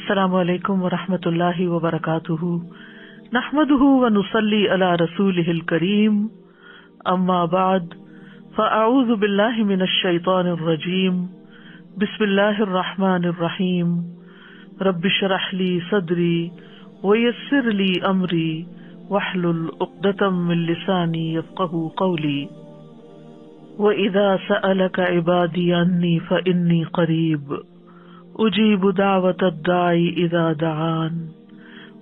السلام علیکم ورحمۃ اللہ وبرکاتہ، نحمده ونصلی علی رسولہ الکریم، اما بعد فاعوذ باللہ من الشیطان الرجیم، بسم اللہ الرحمن الرحیم، رب اشرح لی صدری ویسر لی امری واحلل عقدۃ من لسانی یفقہوا قولی، وَإِذَا سَأَلَكَ عِبَادِي عَنِّي فَإِنِّي قَرِيبٌ اجیب دعوت الداعی اذا دعان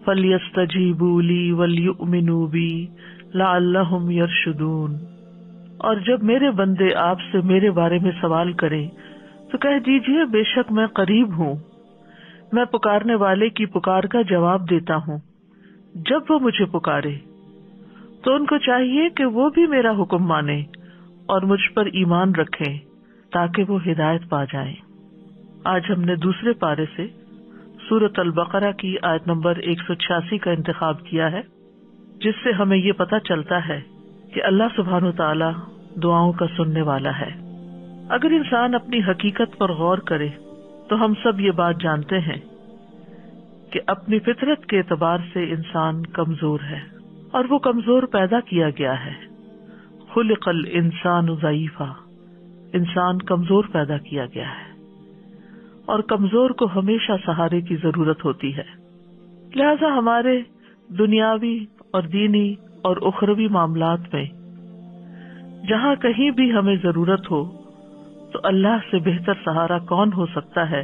فلیستجیبوا لی ولیؤمنوا بی لعلہم یرشدون۔ اور جب میرے بندے آپ سے میرے بارے میں سوال کریں تو کہہ دیجئے بے شک میں قریب ہوں، میں پکارنے والے کی پکار کا جواب دیتا ہوں۔ جب وہ مجھے پکارے تو ان کو چاہیے کہ وہ بھی میرا حکم مانیں اور مجھ پر ایمان رکھیں تاکہ وہ ہدایت پا جائیں۔ آج ہم نے دوسرے پارے سے سورۃ البقرہ کی آیت نمبر 186 کا انتخاب کیا ہے، جس سے ہمیں یہ پتہ چلتا ہے کہ اللہ سبحانہ وتعالی دعاؤں کا سننے والا ہے۔ اگر انسان اپنی حقیقت پر غور کرے تو ہم سب یہ بات جانتے ہیں کہ اپنی فطرت کے اعتبار سے انسان کمزور ہے، اور وہ کمزور پیدا کیا گیا ہے۔ خلق الانسان ضعیفا، انسان کمزور پیدا کیا گیا ہے، اور کمزور کو ہمیشہ سہارے کی ضرورت ہوتی ہے۔ لہذا ہمارے دنیاوی اور دینی اور اخروی معاملات میں جہاں کہیں بھی ہمیں ضرورت ہو تو اللہ سے بہتر سہارا کون ہو سکتا ہے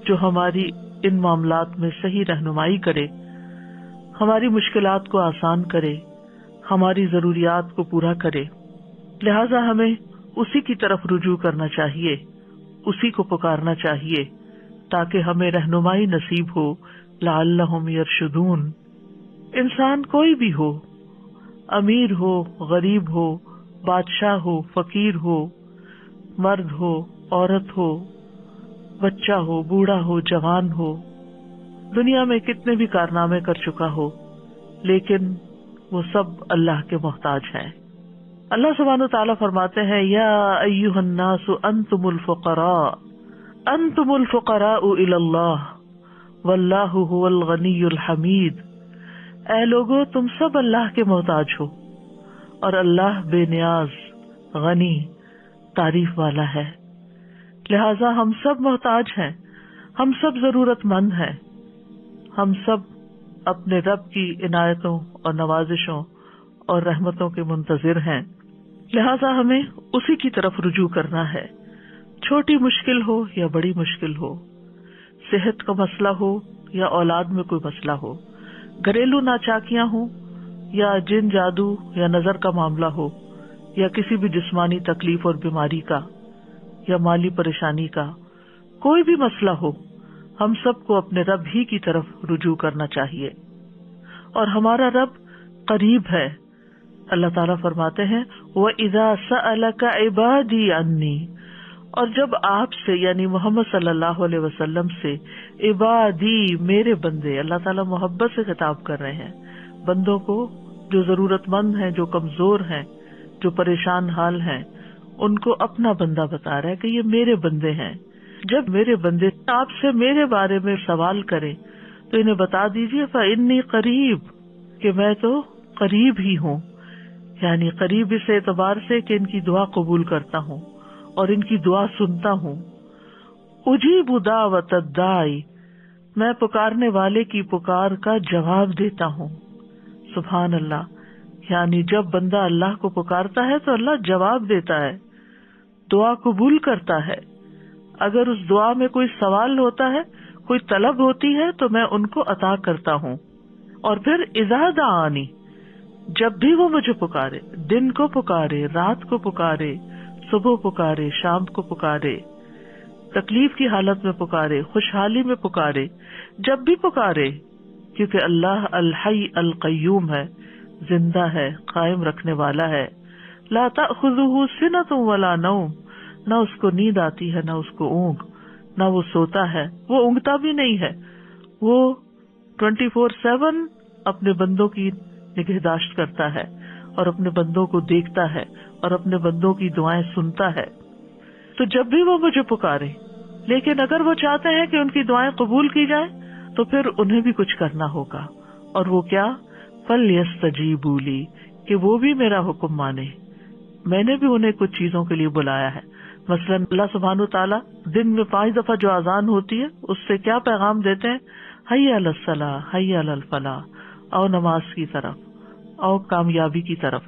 جو ہماری ان معاملات میں صحیح رہنمائی کرے، ہماری مشکلات کو آسان کرے، ہماری ضروریات کو پورا کرے۔ لہذا ہمیں اسی کی طرف رجوع کرنا چاہیے، اسی کو پکارنا چاہیے تاکہ ہمیں رہنمائی نصیب ہو، لعلہم یرشدون۔ انسان کوئی بھی ہو، امیر ہو، غریب ہو، بادشاہ ہو، فقیر ہو، مرد ہو، عورت ہو، بچہ ہو، بوڑھا ہو، جوان ہو، دنیا میں کتنے بھی کارنامے کر چکا ہو، لیکن وہ سب اللہ کے محتاج ہیں۔ اللہ سبحانہ وتعالیٰ فرماتے ہیں، یا ایھا الناس انتم الفقراء الی اللہ واللہ هو الغنی الحمید۔ اے لوگو، تم سب اللہ کے محتاج ہو اور اللہ بے نیاز، غنی، تعریف والا ہے۔ لہذا ہم سب محتاج ہیں، ہم سب ضرورت مند ہیں، ہم سب اپنے رب کی عنایتوں اور نوازشوں اور رحمتوں کے منتظر ہیں۔ لہذا ہمیں اسی کی طرف رجوع کرنا ہے، چھوٹی مشکل ہو یا بڑی مشکل ہو، صحت کا مسئلہ ہو یا اولاد میں کوئی مسئلہ ہو، گھریلو ناچاکیاں ہوں یا جن جادو یا نظر کا معاملہ ہو، یا کسی بھی جسمانی تکلیف اور بیماری کا یا مالی پریشانی کا، کوئی بھی مسئلہ ہو، ہم سب کو اپنے رب ہی کی طرف رجوع کرنا چاہیے، اور ہمارا رب قریب ہے۔ اللہ تعالیٰ فرماتے ہیں، وَإِذَا سَأَلَكَ عِبَادِي عَنِّي، اور جب آپ سے یعنی محمد صلی اللہ علیہ وسلم سے، عبادی میرے بندے، اللہ تعالیٰ محبت سے خطاب کر رہے ہیں بندوں کو جو ضرورت مند ہیں، جو کمزور ہیں، جو پریشان حال ہیں، ان کو اپنا بندہ بتا رہا ہے کہ یہ میرے بندے ہیں۔ جب میرے بندے آپ سے میرے بارے میں سوال کریں تو انہیں بتا دیجیے فإنی قریب، کہ میں تو قریب ہی ہوں، یعنی قریب اس اعتبار سے کہ ان کی دعا قبول کرتا ہوں اور ان کی دعا سنتا ہوں۔ اجیب دعوت الداعی، میں پکارنے والے کی پکار کا جواب دیتا ہوں۔ سبحان اللہ، یعنی جب بندہ اللہ کو پکارتا ہے تو اللہ جواب دیتا ہے، دعا قبول کرتا ہے۔ اگر اس دعا میں کوئی سوال ہوتا ہے، کوئی طلب ہوتی ہے تو میں ان کو عطا کرتا ہوں۔ اور پھر اذا دعانی، جب بھی وہ مجھے پکارے، دن کو پکارے، رات کو پکارے، صبح پکارے، شام کو پکارے، تکلیف کی حالت میں پکارے، خوشحالی میں پکارے، جب بھی پکارے، کیونکہ اللہ الحی القیوم ہے، زندہ ہے، قائم رکھنے والا ہے۔ لا تأخذہ سنۃ ولا نوم، نہ اس کو نیند آتی ہے، نہ اس کو اونگ، نہ وہ سوتا ہے، وہ اونگتا بھی نہیں ہے، وہ 24/7 اپنے بندوں کی نگہداشت کرتا ہے اور اپنے بندوں کو دیکھتا ہے اور اپنے بندوں کی دعائیں سنتا ہے۔ تو جب بھی وہ مجھے پکارے، لیکن اگر وہ چاہتے ہیں کہ ان کی دعائیں قبول کی جائیں تو پھر انہیں بھی کچھ کرنا ہوگا. اور وہ کیا؟ فَلْيَسْتَجِيبُوا لِي، کہ وہ بھی میرا حکم مانے. میں نے بھی انہیں کچھ چیزوں کے لیے بلایا ہے. مثلاً اللہ سبحانہ تعالیٰ دن میں 5 دفعہ جو اذان ہوتی ہے اس سے کیا پیغام دیتے ہیں؟ حی علی الصلاۃ، حی علی الفلاح، آؤ نماز کی طرف، آؤ کامیابی کی طرف.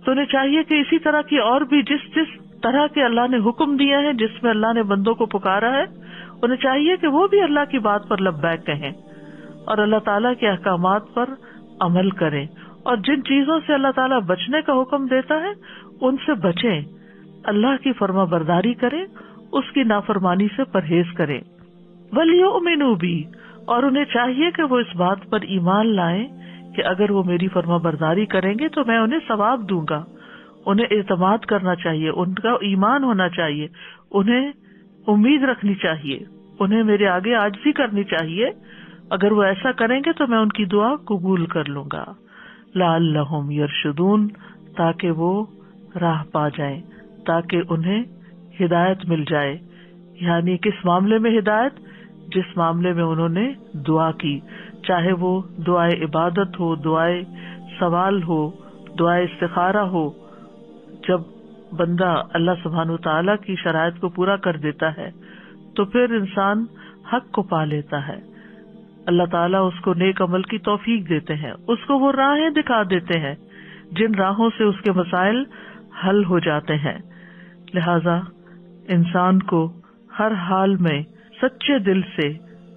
تو انہیں چاہیے کہ اسی طرح کی اور بھی جس طرح کے اللہ نے حکم دیا ہے، جس میں اللہ نے بندوں کو پکارا ہے، انہیں چاہیے کہ وہ بھی اللہ کی بات پر لبیک کہیں اور اللہ تعالیٰ کے احکامات پر عمل کریں، اور جن چیزوں سے اللہ تعالیٰ بچنے کا حکم دیتا ہے ان سے بچیں، اللہ کی فرما برداری کریں، اس کی نافرمانی سے پرہیز کریں. وَلْيُؤْمِنُوا بِي، اور انہیں چاہیے کہ وہ اس بات پر ایمان لائیں کہ اگر وہ میری فرما برداری کریں گے تو میں انہیں ثواب دوں گا. انہیں اعتماد کرنا چاہیے، ان کا ایمان ہونا چاہیے، انہیں امید رکھنی چاہیے، انہیں میرے آگے عاجزی کرنی چاہیے. اگر وہ ایسا کریں گے تو میں ان کی دعا قبول کر لوں گا. لعلہم یرشدون، تاکہ وہ راہ پا جائیں، تاکہ انہیں ہدایت مل جائے. یعنی کس معاملے میں ہدایت؟ جس معاملے میں انہوں نے دعا کی، چاہے وہ دعائے عبادت ہو، دعائے سوال ہو، دعائے استخارہ ہو. جب بندہ اللہ سبحانہ تعالیٰ کی شرائط کو پورا کر دیتا ہے تو پھر انسان حق کو پا لیتا ہے. اللہ تعالیٰ اس کو نیک عمل کی توفیق دیتے ہیں، اس کو وہ راہیں دکھا دیتے ہیں جن راہوں سے اس کے مسائل حل ہو جاتے ہیں. لہذا انسان کو ہر حال میں سچے دل سے،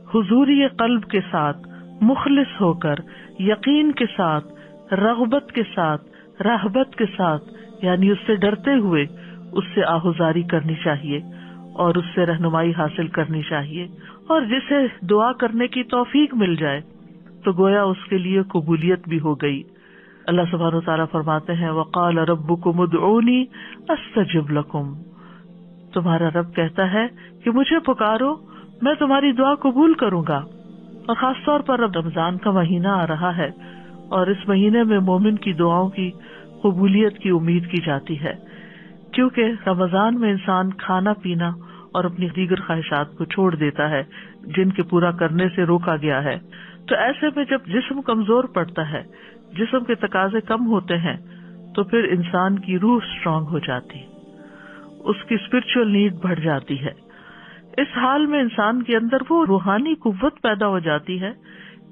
حضوری قلب کے ساتھ، مخلص ہو کر، یقین کے ساتھ، رغبت کے ساتھ، رہبت کے ساتھ، یعنی اس سے ڈرتے ہوئے اس سے آہوزاری کرنی چاہیے اور اس سے رہنمائی حاصل کرنی چاہیے. اور جسے دعا کرنے کی توفیق مل جائے تو گویا اس کے لیے قبولیت بھی ہو گئی. اللہ سبحانہ وتعالیٰ فرماتے ہیں وَقَالَ رَبُّكُمُ ادْعُونِي أَسْتَجِبْ لَكُمْ، تمہارا رب کہتا ہے کہ مجھے پکارو، میں تمہاری دعا قبول کروں گا. اور خاص طور پر اب رمضان کا مہینہ آ رہا ہے اور اس مہینے میں مومن کی دعاؤں کی قبولیت کی امید کی جاتی ہے، کیونکہ رمضان میں انسان کھانا پینا اور اپنی دیگر خواہشات کو چھوڑ دیتا ہے جن کے پورا کرنے سے روکا گیا ہے. تو ایسے میں جب جسم کمزور پڑتا ہے، جسم کے تقاضے کم ہوتے ہیں، تو پھر انسان کی روح اسٹرانگ ہو جاتی، اس کی اسپرچل نیڈ بڑھ جاتی ہے. اس حال میں انسان کے اندر وہ روحانی قوت پیدا ہو جاتی ہے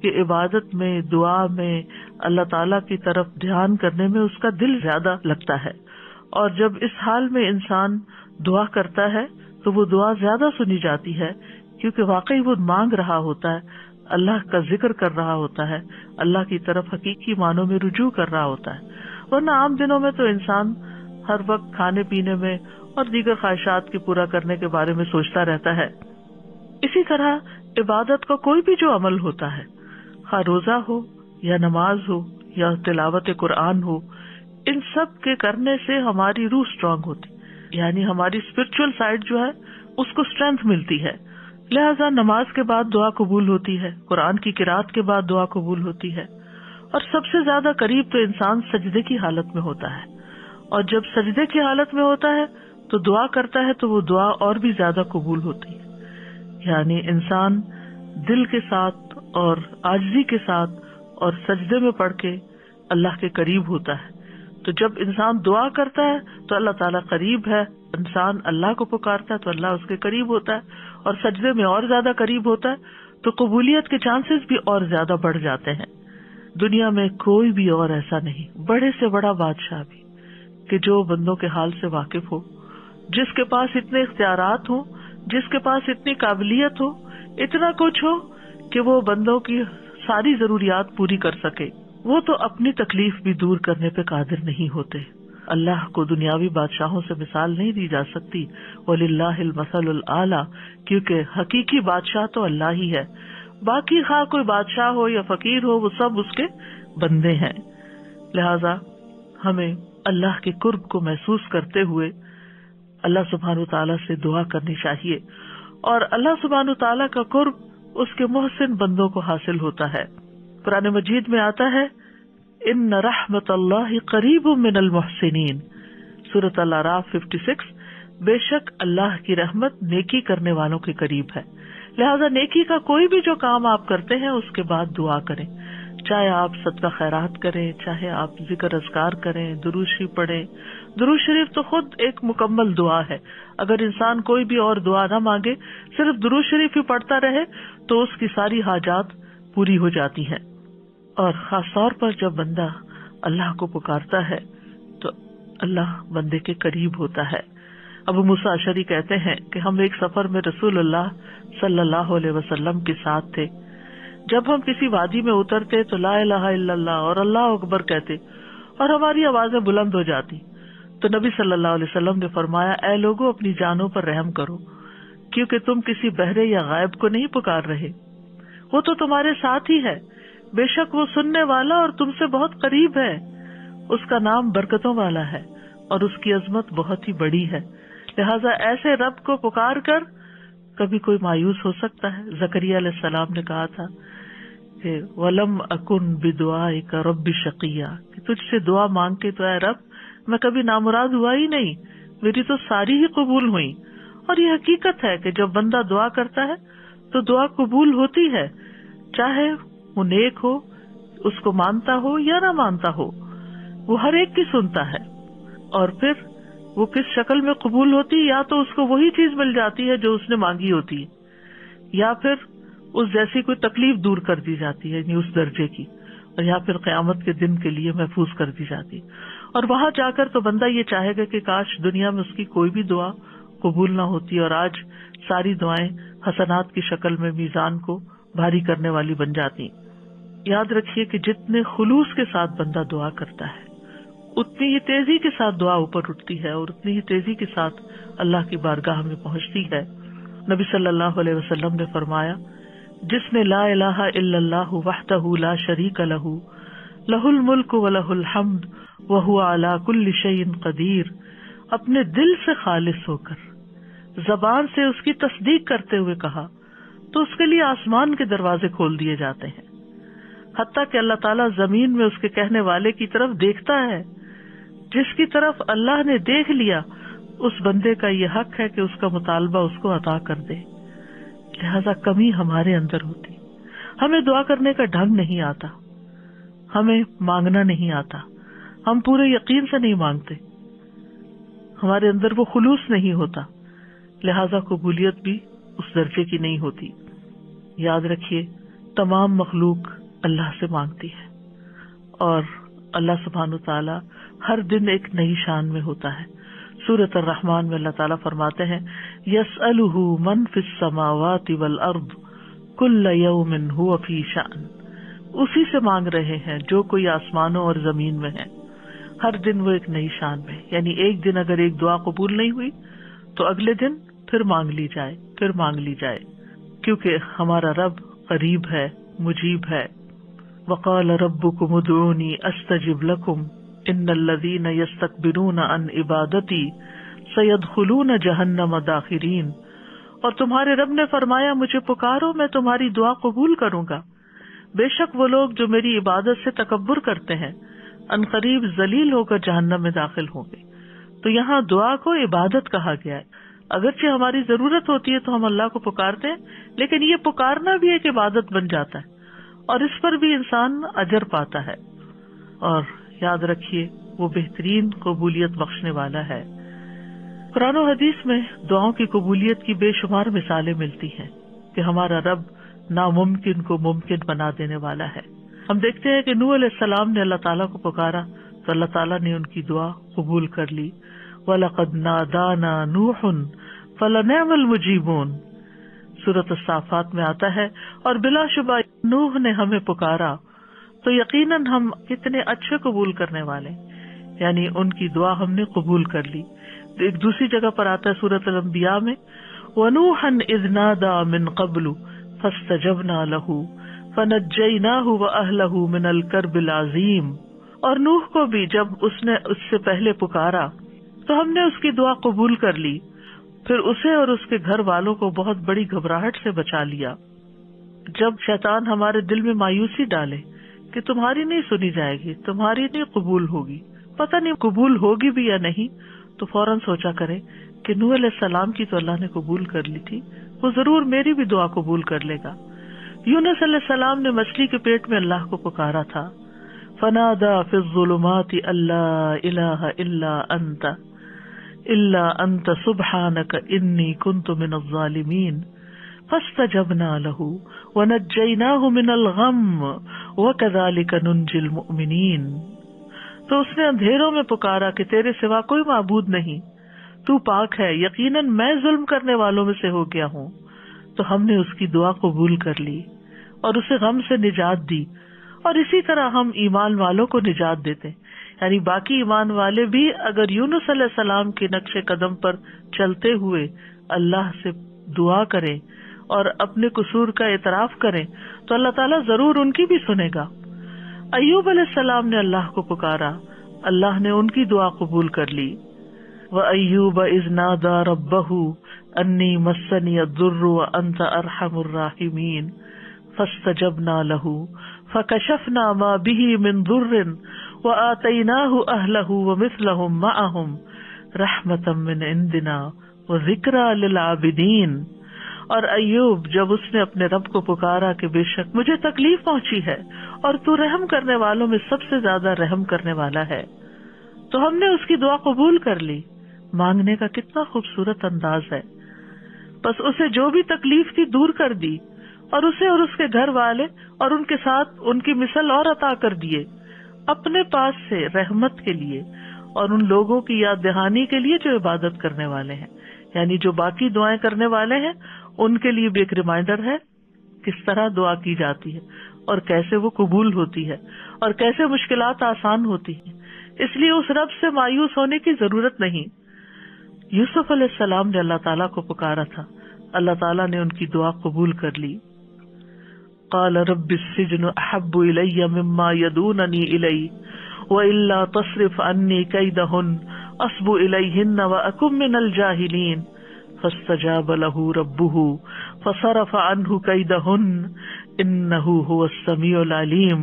کہ عبادت میں، دعا میں، اللہ تعالیٰ کی طرف دھیان کرنے میں اس کا دل زیادہ لگتا ہے. اور جب اس حال میں انسان دعا کرتا ہے تو وہ دعا زیادہ سنی جاتی ہے، کیونکہ واقعی وہ مانگ رہا ہوتا ہے، اللہ کا ذکر کر رہا ہوتا ہے، اللہ کی طرف حقیقی معنوں میں رجوع کر رہا ہوتا ہے. ورنہ عام دنوں میں تو انسان ہر وقت کھانے پینے میں اور دیگر خواہشات کے پورا کرنے کے بارے میں سوچتا رہتا ہے. اسی طرح عبادت کا کوئی بھی جو عمل ہوتا ہے، خواہ روزہ ہو یا نماز ہو یا تلاوت قرآن ہو، ان سب کے کرنے سے ہماری روح اسٹرانگ ہوتی، یعنی ہماری اسپرچل سائڈ جو ہے اس کو اسٹرینتھ ملتی ہے. لہذا نماز کے بعد دعا قبول ہوتی ہے، قرآن کی قرات کے بعد دعا قبول ہوتی ہے، اور سب سے زیادہ قریب تو انسان سجدے کی حالت میں ہوتا ہے. اور جب سجدے کی حالت میں ہوتا ہے تو دعا کرتا ہے تو وہ دعا اور بھی زیادہ قبول ہوتی ہے. یعنی انسان دل کے ساتھ اور عاجزی کے ساتھ اور سجدے میں پڑھ کے اللہ کے قریب ہوتا ہے. تو جب انسان دعا کرتا ہے تو اللہ تعالیٰ قریب ہے، انسان اللہ کو پکارتا ہے تو اللہ اس کے قریب ہوتا ہے، اور سجدے میں اور زیادہ قریب ہوتا ہے تو قبولیت کے چانسز بھی اور زیادہ بڑھ جاتے ہیں. دنیا میں کوئی بھی اور ایسا نہیں، بڑے سے بڑا بادشاہ بھی، کہ جو بندوں کے حال سے واقف ہو، جس کے پاس اتنے اختیارات ہوں، جس کے پاس اتنی قابلیت ہو، اتنا کچھ ہو کہ وہ بندوں کی ساری ضروریات پوری کر سکے، وہ تو اپنی تکلیف بھی دور کرنے پہ قادر نہیں ہوتے. اللہ کو دنیاوی بادشاہوں سے مثال نہیں دی جا سکتی. وَلِلَّهِ الْمَثَلُ الْأَعْلَى، کیونکہ حقیقی بادشاہ تو اللہ ہی ہے، باقی خواہ کوئی بادشاہ ہو یا فقیر ہو، وہ سب اس کے بندے ہیں. لہذا ہمیں اللہ کے قرب کو محسوس کرتے ہوئے اللہ سبحانہ تعالیٰ سے دعا کرنی چاہیے، اور اللہ سبحانہ تعالیٰ کا قرب اس کے محسن بندوں کو حاصل ہوتا ہے. قرآن مجید میں آتا ہے ان رحمت اللہ قریب من المحسنین، سورۃ الاعراف 56، بے شک اللہ کی رحمت نیکی کرنے والوں کے قریب ہے. لہذا نیکی کا کوئی بھی جو کام آپ کرتے ہیں اس کے بعد دعا کریں، چاہے آپ صدقہ خیرات کریں، چاہے آپ ذکر اذکار کریں، درود شریف پڑھیں۔ درود شریف تو خود ایک مکمل دعا ہے، اگر انسان کوئی بھی اور دعا نہ مانگے، صرف درود شریف ہی پڑھتا رہے تو اس کی ساری حاجات پوری ہو جاتی ہیں۔ اور خاص طور پر جب بندہ اللہ کو پکارتا ہے تو اللہ بندے کے قریب ہوتا ہے۔ ابو موسیٰ اشعری کہتے ہیں کہ ہم ایک سفر میں رسول اللہ صلی اللہ علیہ وسلم کے ساتھ تھے، جب ہم کسی وادی میں اترتے تو لا الہ الا اللہ اور اللہ اکبر کہتے اور ہماری آوازیں بلند ہو جاتی، تو نبی صلی اللہ علیہ وسلم نے فرمایا، اے لوگوں اپنی جانوں پر رحم کرو، کیونکہ تم کسی بہرے یا غائب کو نہیں پکار رہے، وہ تو تمہارے ساتھ ہی ہے، بے شک وہ سننے والا اور تم سے بہت قریب ہے، اس کا نام برکتوں والا ہے اور اس کی عظمت بہت ہی بڑی ہے۔ لہذا ایسے رب کو پکار کر کبھی کوئی مایوس ہو سکتا ہے؟ زکریا علیہ السلام نے کہا تھا کہ وَلَمْ أَكُنْ بِدُعَائِكَ رَبِّ شَقِيًّا، کہ تجھ سے دعا مانگ کے تو اے رب میں کبھی نامراد ہوا ہی نہیں، میری تو ساری ہی قبول ہوئی۔ اور یہ حقیقت ہے کہ جب بندہ دعا کرتا ہے تو دعا قبول ہوتی ہے، چاہے وہ نیک ہو، اس کو مانتا ہو یا نہ مانتا ہو، وہ ہر ایک کی سنتا ہے۔ اور پھر وہ کس شکل میں قبول ہوتی، یا تو اس کو وہی چیز مل جاتی ہے جو اس نے مانگی ہوتی ہے، یا پھر اس جیسی کوئی تکلیف دور کر دی جاتی ہے، یعنی اس درجے کی، اور یا پھر قیامت کے دن کے لیے محفوظ کر دی جاتی ہے۔ اور وہاں جا کر تو بندہ یہ چاہے گا کہ کاش دنیا میں اس کی کوئی بھی دعا قبول نہ ہوتی اور آج ساری دعائیں حسنات کی شکل میں میزان کو بھاری کرنے والی بن جاتی۔ یاد رکھیے کہ جتنے خلوص کے ساتھ بندہ دعا کرتا ہے اتنی ہی تیزی کے ساتھ دعا اوپر اٹھتی ہے اور اتنی ہی تیزی کے ساتھ اللہ کی بارگاہ میں پہنچتی ہے۔ نبی صلی اللہ علیہ وسلم نے فرمایا، جس نے لا الہ الا اللہ وحدہ لا شریک لہ لہ الملک ولہ الحمد وہو علی کل شیء قدیر، اپنے دل سے خالص ہو کر زبان سے اس کی تصدیق کرتے ہوئے کہا تو اس کے لیے آسمان کے دروازے کھول دیے جاتے ہیں، حتیٰ کہ اللہ تعالیٰ زمین میں اس کے کہنے والے کی طرف دیکھتا ہے۔ جس کی طرف اللہ نے دیکھ لیا اس بندے کا یہ حق ہے کہ اس کا مطالبہ اس کو عطا کر دے۔ لہذا کمی ہمارے اندر ہوتی، ہمیں دعا کرنے کا ڈھنگ نہیں آتا، ہمیں مانگنا نہیں آتا، ہم پورے یقین سے نہیں مانگتے، ہمارے اندر وہ خلوص نہیں ہوتا، لہذا قبولیت بھی اس درجے کی نہیں ہوتی۔ یاد رکھیے تمام مخلوق اللہ سے مانگتی ہے اور اللہ سبحانہ تعالی ہر دن ایک نئی شان میں ہوتا ہے۔ سورۃ الرحمن میں اللہ تعالیٰ فرماتے ہیں، یسألہ من فی السماوات والارض کل یوم ھو فی شأن، اسی سے مانگ رہے ہیں جو کوئی آسمانوں اور زمین میں ہے، ہر دن وہ ایک نئی شان میں، یعنی ایک دن اگر ایک دعا قبول نہیں ہوئی تو اگلے دن پھر مانگ لی جائے، پھر مانگ لی جائے، کیونکہ ہمارا رب قریب ہے، مجیب ہے۔ وقال ربکم ادعونی استجب لکم ان الذین یستکبرون عن عبادتی سیدخلون جہنم داخرین، اور تمہارے رب نے فرمایا مجھے پکارو میں تمہاری دعا قبول کروں گا، بے شک وہ لوگ جو میری عبادت سے تکبر کرتے ہیں ان قریب ذلیل ہو کر جہنم میں داخل ہوں گے۔ تو یہاں دعا کو عبادت کہا گیا ہے، اگرچہ ہماری ضرورت ہوتی ہے تو ہم اللہ کو پکارتے ہیں، لیکن یہ پکارنا بھی ایک عبادت بن جاتا ہے اور اس پر بھی انسان اجر پاتا ہے۔ اور یاد رکھیے وہ بہترین قبولیت بخشنے والا ہے۔ قرآن و حدیث میں دعاؤں کی قبولیت کی بے شمار مثالیں ملتی ہیں کہ ہمارا رب ناممکن کو ممکن بنا دینے والا ہے۔ ہم دیکھتے ہیں کہ نوح علیہ السلام نے اللہ تعالیٰ کو پکارا تو اللہ تعالیٰ نے ان کی دعا قبول کر لی۔ وَلَقَدْ نَادَانَا نُوحٌ فَلَنِعْمَ الْمُجِيبُونَ، سورۃ الصافات میں آتا ہے، اور بلا شبہ نوح نے ہمیں پکارا تو یقیناً ہم کتنے اچھے قبول کرنے والے، یعنی ان کی دعا ہم نے قبول کر لی۔ ایک دوسری جگہ پر آتا ہے سورۃ الانبیاء میں، وَنُوحًا إِذْ نَادَى مِن قَبْلُ فَاسْتَجَبْنَا لَهُ فَنَجَّيْنَاهُ وَأَهْلَهُ مِنَ الْكَرْبِ الْعَظِيمِ، اور نوح کو بھی جب اس نے اس سے پہلے پکارا تو ہم نے اس کی دعا قبول کر لی، پھر اسے اور اس کے گھر والوں کو بہت بڑی گھبراہٹ سے بچا لیا۔ جب شیطان ہمارے دل میں مایوسی ڈالے کہ تمہاری نہیں سنی جائے گی، تمہاری نہیں قبول ہوگی، پتہ نہیں قبول ہوگی بھی یا نہیں، تو فوراً سوچا کرے کہ نوح علیہ السلام کی تو اللہ نے قبول کر لی تھی، وہ ضرور میری بھی دعا قبول کر لے گا۔ یونس علیہ السلام نے مچھلی کے پیٹ میں اللہ کو پکارا تھا، فنادى في الظلمات الا اله الا انت سبحانك انی كنت من الظالمین فاستجبنا له ونجيناه من الغم وكذلك ننجي المؤمنین۔ تو اس نے اندھیروں میں پکارا کہ تیرے سوا کوئی معبود نہیں، تو پاک ہے، یقیناً میں ظلم کرنے والوں میں سے ہو گیا ہوں۔ تو ہم نے اس کی دعا قبول کر لی اور اسے غم سے نجات دی، اور اسی طرح ہم ایمان والوں کو نجات دیتے ہیں۔ یعنی باقی ایمان والے بھی اگر یونس علیہ السلام کے نقش قدم پر چلتے ہوئے اللہ سے دعا کریں اور اپنے قصور کا اعتراف کریں تو اللہ تعالیٰ ضرور ان کی بھی سنے گا۔ ایوب علیہ السلام نے اللہ کو پکارا، اللہ نے ان کی دعا قبول کر لی۔ وَأَيُّوبَ إِذْ نَادَى رَبَّهُ أَنِّي مَسَّنِيَ الضُّرُّ وَأَنْتَ أَرْحَمُ الرَّاحِمِينَ فَاسْتَجَبْنَا لَهُ فَكَشَفْنَا مَا بِهِ مِنْ ضُرٍّ وَآتَيْنَاهُ أَهْلَهُ وَمِثْلَهُمْ مَعَهُمْ رَحْمَةً مِنْ عِنْدِنَا وَذِكْرَى لِلْعَابِدِينَ۔ اور ایوب جب اس نے اپنے رب کو پکارا کہ بے شک مجھے تکلیف پہنچی ہے اور تو رحم کرنے والوں میں سب سے زیادہ رحم کرنے والا ہے، تو ہم نے اس کی دعا قبول کر لی۔ مانگنے کا کتنا خوبصورت انداز ہے۔ بس اسے جو بھی تکلیف تھی دور کر دی، اور اسے اور اس کے گھر والے اور ان کے ساتھ ان کی مثل اور عطا کر دیے، اپنے پاس سے رحمت کے لیے اور ان لوگوں کی یاد دہانی کے لیے جو عبادت کرنے والے ہیں، یعنی جو باقی دعائیں کرنے والے ہیں ان کے لیے بھی ایک ریمائنڈر ہے کس طرح دعا کی جاتی ہے اور کیسے وہ قبول ہوتی ہے اور کیسے مشکلات آسان ہوتی ہیں۔ اس لیے اس رب سے مایوس ہونے کی ضرورت نہیں۔ یوسف علیہ السلام نے اللہ تعالیٰ کو پکارا تھا، اللہ تعالیٰ نے ان کی دعا قبول کر لی۔ قال رب السجن احب الی مما یدوننی الی والا تصرف عنی کیدہن اصب الیہن واکن من الجاہلین فاستجاب له ربہ فصرف عنہ کیدہن انہ هو السمیع العلیم۔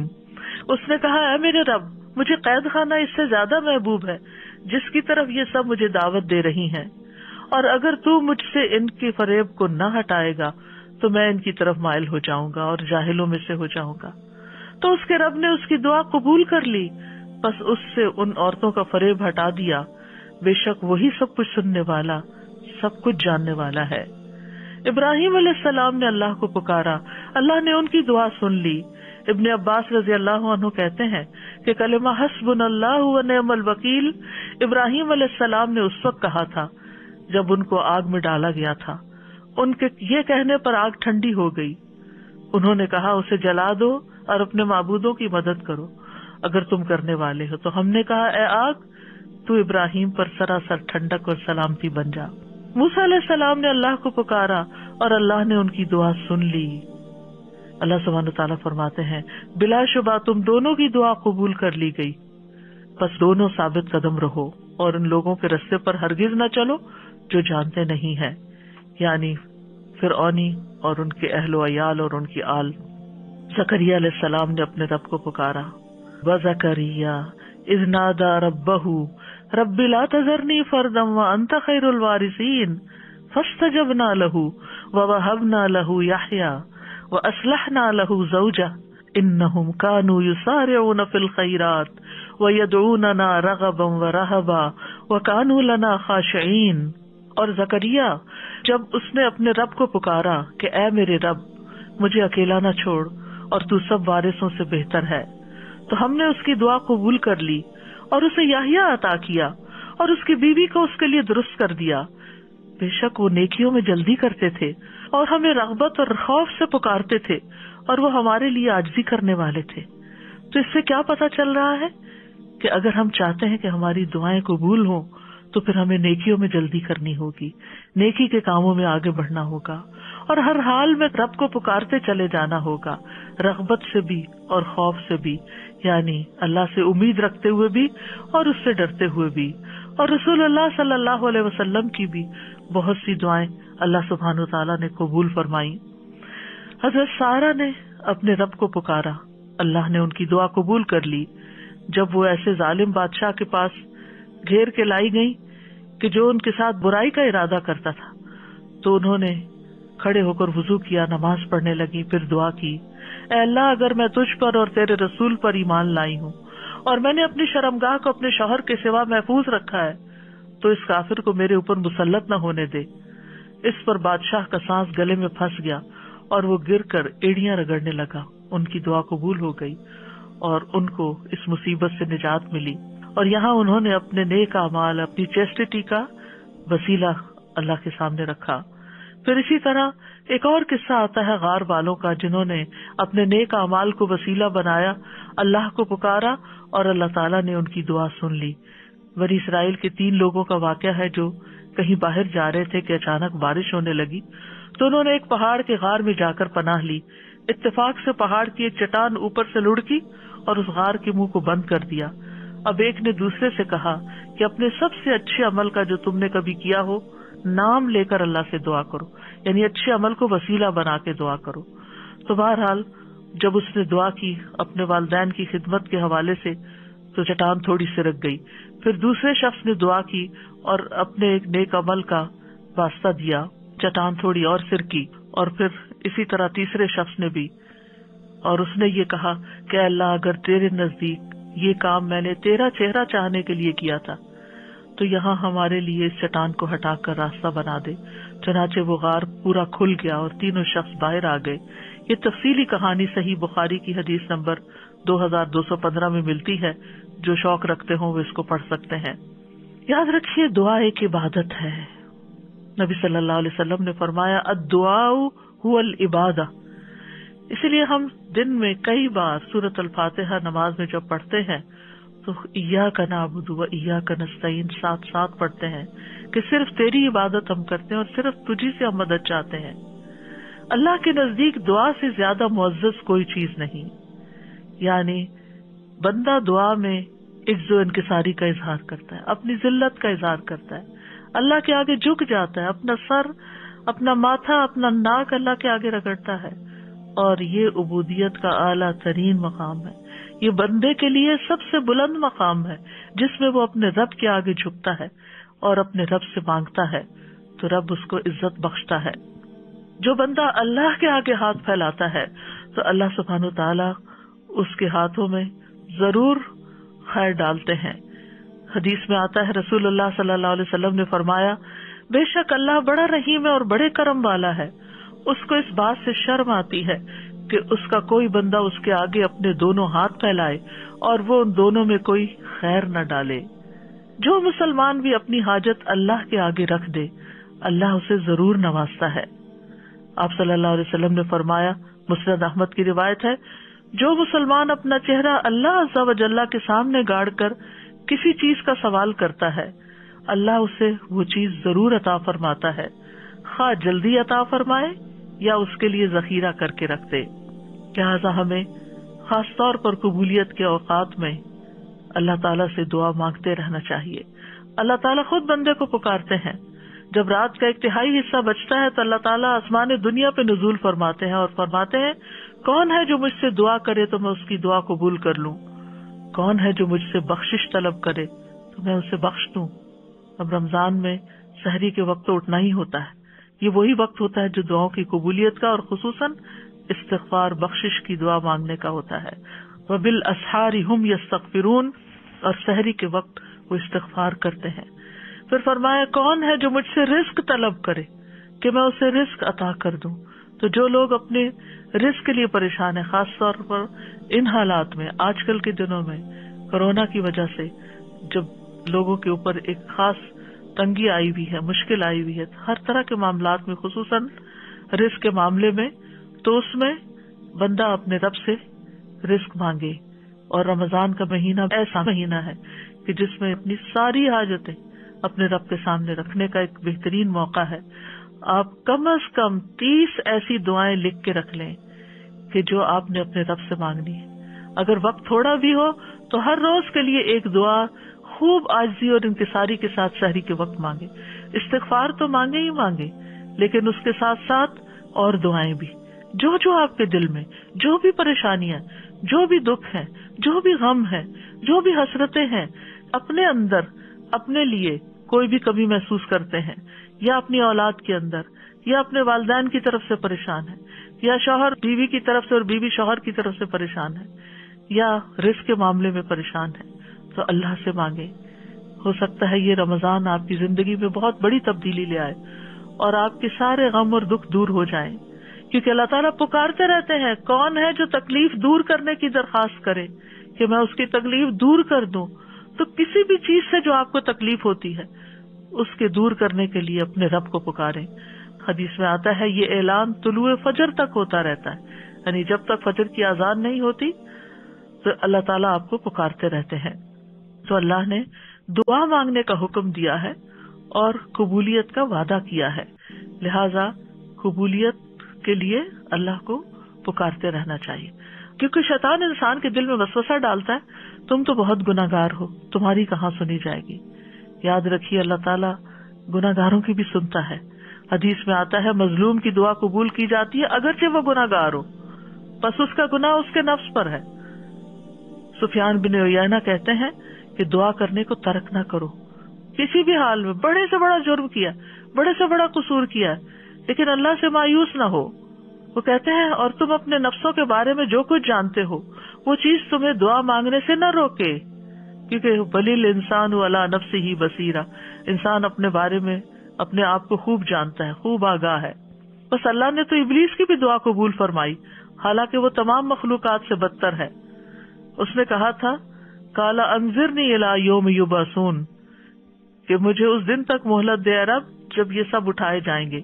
اس نے کہا، اے میرے رب، مجھے قید خانہ اس سے زیادہ محبوب ہے جس کی طرف یہ سب مجھے دعوت دے رہی ہیں، اور اگر تو مجھ سے ان کے فریب کو نہ ہٹائے گا تو میں ان کی طرف مائل ہو جاؤں گا اور جاہلوں میں سے ہو جاؤں گا۔ تو اس کے رب نے اس کی دعا قبول کر لی، بس اس سے ان عورتوں کا فریب ہٹا دیا۔ بے شک وہی سب کچھ سننے والا، سب کچھ جاننے والا ہے۔ ابراہیم علیہ السلام نے اللہ کو پکارا، اللہ نے ان کی دعا سن لی۔ ابن عباس رضی اللہ عنہ کہتے ہیں کہ کلمہ حسبنا اللہ و نعم الوکیل ابراہیم علیہ السلام نے اس وقت کہا تھا جب ان کو آگ میں ڈالا گیا تھا۔ ان کے یہ کہنے پر آگ ٹھنڈی ہو گئی۔ انہوں نے کہا، اسے جلا دو اور اپنے معبودوں کی مدد کرو اگر تم کرنے والے ہو۔ تو ہم نے کہا، اے آگ، تو ابراہیم پر سراسر ٹھنڈک اور سلامتی بن جا۔ موسیٰ علیہ السلام نے اللہ کو پکارا اور اللہ نے ان کی دعا سن لی۔ اللہ سبحانہ تعالیٰ فرماتے ہیں، بلا شبہ تم دونوں کی دعا قبول کر لی گئی، بس دونوں ثابت قدم رہو اور ان لوگوں کے رستے پر ہرگز نہ چلو جو جانتے نہیں ہیں، یعنی فرعونی اور ان کے اہل و عیال اور ان کی آل۔ زکریا علیہ السلام نے اپنے رب کو پکارا، وزکریا اذ نادى ربه رب لا تذرنی فردا وانت خیر الوارثین فاستجبنا له ووهبنا له یحیی وأصلحنا له زوجه انهم كانوا يسارعون في الخيرات ويدعوننا رغبا ورهبا وكانوا لنا خاشعين۔ اور زکریا جب اس نے اپنے رب کو پکارا کہ اے میرے رب، مجھے اکیلا نہ چھوڑ اور تو سب وارثوں سے بہتر ہے، تو ہم نے اس کی دعا قبول کر لی اور اسے یحییٰ عطا کیا اور اس کی بیوی کو اس کے لیے درست کر دیا۔ بے شک وہ نیکیوں میں جلدی کرتے تھے اور ہمیں رغبت اور خوف سے پکارتے تھے، اور وہ ہمارے لیے عاجزی کرنے والے تھے۔ تو اس سے کیا پتا چل رہا ہے کہ اگر ہم چاہتے ہیں کہ ہماری دعائیں قبول ہوں تو پھر ہمیں نیکیوں میں جلدی کرنی ہوگی، نیکی کے کاموں میں آگے بڑھنا ہوگا، اور ہر حال میں رب کو پکارتے چلے جانا ہوگا، رغبت سے بھی اور خوف سے بھی، یعنی اللہ سے امید رکھتے ہوئے بھی اور اس سے ڈرتے ہوئے بھی۔ اور رسول اللہ صلی اللہ علیہ وسلم کی بھی بہت سی دعائیں اللہ سبحانہ وتعالیٰ نے قبول فرمائی۔ حضرت سارہ نے اپنے رب کو پکارا، اللہ نے ان کی دعا قبول کر لی۔ جب وہ ایسے ظالم بادشاہ کے پاس گھیر کے لائی گئی کہ جو ان کے ساتھ برائی کا ارادہ کرتا تھا تو انہوں نے کھڑے ہو کر وضو کیا، نماز پڑھنے لگی، پھر دعا کی، اے اللہ اگر میں تجھ پر اور تیرے رسول پر ایمان لائی ہوں اور میں نے اپنی شرمگاہ کو اپنے شوہر کے سوا محفوظ رکھا ہے تو اس کافر کو میرے اوپر مسلط نہ ہونے دے۔ اس پر بادشاہ کا سانس گلے میں پھنس گیا اور وہ گر کر ایڑیاں رگڑنے لگا۔ ان کی دعا قبول ہو گئی اور ان کو اس مصیبت سے نجات ملی، اور یہاں انہوں نے اپنے نیک اعمال، اپنی چیسٹٹی کا وسیلہ اللہ کے سامنے رکھا۔ پھر اسی طرح ایک اور قصہ آتا ہے غار والوں کا، جنہوں نے اپنے نیک اعمال کو وسیلہ بنایا، اللہ کو پکارا اور اللہ تعالیٰ نے ان کی دعا سن لی۔ بنی اسرائیل کے 3 لوگوں کا واقعہ ہے جو کہیں باہر جا رہے تھے کہ اچانک بارش ہونے لگی تو انہوں نے ایک پہاڑ کے غار میں جا کر پناہ لی۔ اتفاق سے پہاڑ کی ایک چٹان اوپر سے لڑکی اور اس غار کے منہ کو بند کر دیا۔ اب ایک نے دوسرے سے کہا کہ اپنے سب سے اچھے عمل کا جو تم نے کبھی کیا ہو نام لے کر اللہ سے دعا کرو، یعنی اچھے عمل کو وسیلہ بنا کے دعا کرو۔ تو بہرحال جب اس نے دعا کی اپنے والدین کی خدمت کے حوالے سے تو چٹان تھوڑی سرک گئی۔ پھر دوسرے شخص نے دعا کی اور اپنے ایک نیک عمل کا واسطہ دیا، چٹان تھوڑی اور سرکی، اور پھر اسی طرح تیسرے شخص نے بھی، اور اس نے یہ کہا کہ اللہ اگر تیرے نزدیک یہ کام میں نے تیرا چہرہ چاہنے کے لیے کیا تھا تو یہاں ہمارے لیے اس چٹان کو ہٹا کر راستہ بنا دے۔ چنانچہ وہ غار پورا کھل گیا اور تینوں شخص باہر آ گئے۔ یہ تفصیلی کہانی صحیح بخاری کی حدیث نمبر 2215 میں ملتی ہے، جو شوق رکھتے ہوں وہ اس کو پڑھ سکتے ہیں۔ یاد رکھیے دعا ایک عبادت ہے۔ نبی صلی اللہ علیہ وسلم نے فرمایا الدعاء هو العبادہ، اسی لیے ہم دن میں کئی بار سورۃ الفاتحہ نماز میں جب پڑھتے ہیں تو ایاک نعبد و ایاک نستعین ساتھ ساتھ پڑھتے ہیں کہ صرف تیری عبادت ہم کرتے ہیں اور صرف تجھی سے ہم مدد چاہتے ہیں۔ اللہ کے نزدیک دعا سے زیادہ معزز کوئی چیز نہیں، یعنی بندہ دعا میں عجز و انکساری کا اظہار کرتا ہے، اپنی ذلت کا اظہار کرتا ہے، اللہ کے آگے جھک جاتا ہے، اپنا سر، اپنا ماتھا، اپنا ناک اللہ کے آگے رگڑتا ہے، اور یہ عبودیت کا اعلیٰ ترین مقام ہے۔ یہ بندے کے لیے سب سے بلند مقام ہے جس میں وہ اپنے رب کے آگے جھکتا ہے اور اپنے رب سے مانگتا ہے تو رب اس کو عزت بخشتا ہے۔ جو بندہ اللہ کے آگے ہاتھ پھیلاتا ہے تو اللہ سبحانہ و تعالیٰ اس کے ہاتھوں میں ضرور خیر ڈالتے ہیں۔ حدیث میں آتا ہے رسول اللہ صلی اللہ علیہ وسلم نے فرمایا بے شک اللہ بڑا رحیم ہے اور بڑے کرم والا ہے، اس کو اس بات سے شرم آتی ہے کہ اس کا کوئی بندہ اس کے آگے اپنے دونوں ہاتھ پھیلائے اور وہ ان دونوں میں کوئی خیر نہ ڈالے۔ جو مسلمان بھی اپنی حاجت اللہ کے آگے رکھ دے اللہ اسے ضرور نوازتا ہے۔ آپ صلی اللہ علیہ وسلم نے فرمایا، مسند احمد کی روایت ہے، جو مسلمان اپنا چہرہ اللہ عز و جل کے سامنے گاڑ کر کسی چیز کا سوال کرتا ہے اللہ اسے وہ چیز ضرور عطا فرماتا ہے، خواہ جلدی عطا فرمائے یا اس کے لیے ذخیرہ کر کے رکھ دے۔ لہٰذا ہمیں خاص طور پر قبولیت کے اوقات میں اللہ تعالیٰ سے دعا مانگتے رہنا چاہیے۔ اللہ تعالیٰ خود بندے کو پکارتے ہیں۔ جب رات کا ایک تہائی حصہ بچتا ہے تو اللہ تعالیٰ آسمان دنیا پہ نزول فرماتے ہیں اور فرماتے ہیں کون ہے جو مجھ سے دعا کرے تو میں اس کی دعا قبول کر لوں، کون ہے جو مجھ سے بخشش طلب کرے تو میں اسے بخش دوں۔ اب رمضان میں سحری کے وقت تو اٹھنا ہی ہوتا ہے، یہ وہی وقت ہوتا ہے جو دعاؤں کی قبولیت کا اور خصوصاً استغفار بخشش کی دعا مانگنے کا ہوتا ہے۔ وَبِالْأَسْحَارِ هُمْ يَسْتَغْفِرُونَ، اور سحری کے وقت وہ استغفار کرتے ہیں۔ پھر فرمایا کون ہے جو مجھ سے رزق طلب کرے کہ میں اسے رزق عطا کر دوں۔ تو جو لوگ اپنے رزق کے لیے پریشان ہیں، خاص طور پر ان حالات میں، آج کل کے دنوں میں کورونا کی وجہ سے جب لوگوں کے اوپر ایک خاص تنگی آئی ہوئی ہے، مشکل آئی ہوئی ہے ہر طرح کے معاملات میں، خصوصاً رزق کے معاملے میں، تو اس میں بندہ اپنے رب سے رزق مانگے۔ اور رمضان کا مہینہ ایسا مہینہ ہے کہ جس میں اپنی ساری حاجتیں اپنے رب کے سامنے رکھنے کا ایک بہترین موقع ہے۔ آپ کم از کم 30 ایسی دعائیں لکھ کے رکھ لیں کہ جو آپ نے اپنے رب سے مانگنی ہے۔ اگر وقت تھوڑا بھی ہو تو ہر روز کے لیے ایک دعا خوب عاجزی اور انکساری کے ساتھ سحری کے وقت مانگے۔ استغفار تو مانگے ہی مانگے، لیکن اس کے ساتھ ساتھ اور دعائیں بھی، جو آپ کے دل میں جو بھی پریشانیاں، جو بھی دکھ ہے، جو بھی غم ہے، جو بھی حسرتیں ہیں، اپنے اندر اپنے لیے کوئی بھی کمی محسوس کرتے ہیں، یا اپنی اولاد کے اندر، یا اپنے والدین کی طرف سے پریشان ہے، یا شوہر بیوی کی طرف سے اور بیوی شوہر کی طرف سے پریشان ہے، یا رزق کے معاملے میں پریشان ہے، تو اللہ سے مانگے. ہو سکتا ہے یہ رمضان آپ کی زندگی میں بہت بڑی تبدیلی لے آئے اور آپ کے سارے غم اور دکھ دور ہو جائیں، کیونکہ اللہ تعالیٰ پکارتے رہتے ہیں کون ہے جو تکلیف دور کرنے کی درخواست کرے کہ میں اس کی تکلیف دور کر دوں. تو کسی بھی چیز سے جو آپ کو تکلیف ہوتی ہے اس کے دور کرنے کے لیے اپنے رب کو پکاریں. حدیث میں آتا ہے یہ اعلان طلوع فجر تک ہوتا رہتا ہے، یعنی جب تک فجر کی اذان نہیں ہوتی تو اللہ تعالیٰ آپ کو پکارتے رہتے ہیں. تو اللہ نے دعا مانگنے کا حکم دیا ہے اور قبولیت کا وعدہ کیا ہے، لہذا قبولیت کے لیے اللہ کو پکارتے رہنا چاہیے. کیونکہ شیطان انسان کے دل میں وسوسہ ڈالتا ہے تم تو بہت گناہگار ہو، تمہاری کہاں سنی جائے گی. یاد رکھیے اللہ تعالیٰ گناہگاروں کی بھی سنتا ہے. حدیث میں آتا ہے مظلوم کی دعا قبول کی جاتی ہے اگرچہ وہ گناہگار ہو، بس اس کا گناہ اس کے نفس پر ہے. سفیان بن عیینہ کہتے ہیں کہ دعا کرنے کو ترک نہ کرو، کسی بھی حال میں، بڑے سے بڑا جرم کیا، بڑے سے بڑا قصور کیا، لیکن اللہ سے مایوس نہ ہو. وہ کہتے ہیں اور تم اپنے نفسوں کے بارے میں جو کچھ جانتے ہو وہ چیز تمہیں دعا مانگنے سے نہ روکے، کیونکہ بلیل انسان علی نفسہ بصیرہ، انسان اپنے بارے میں اپنے آپ کو خوب جانتا ہے، خوب آگاہ ہے. بس اللہ نے تو ابلیس کی بھی دعا قبول فرمائی، حالانکہ وہ تمام مخلوقات سے بدتر ہے. اس نے کہا تھا قال انظرنی الی یوم یبعثون، کہ مجھے اس دن تک مہلت دے رب جب یہ سب اٹھائے جائیں گے.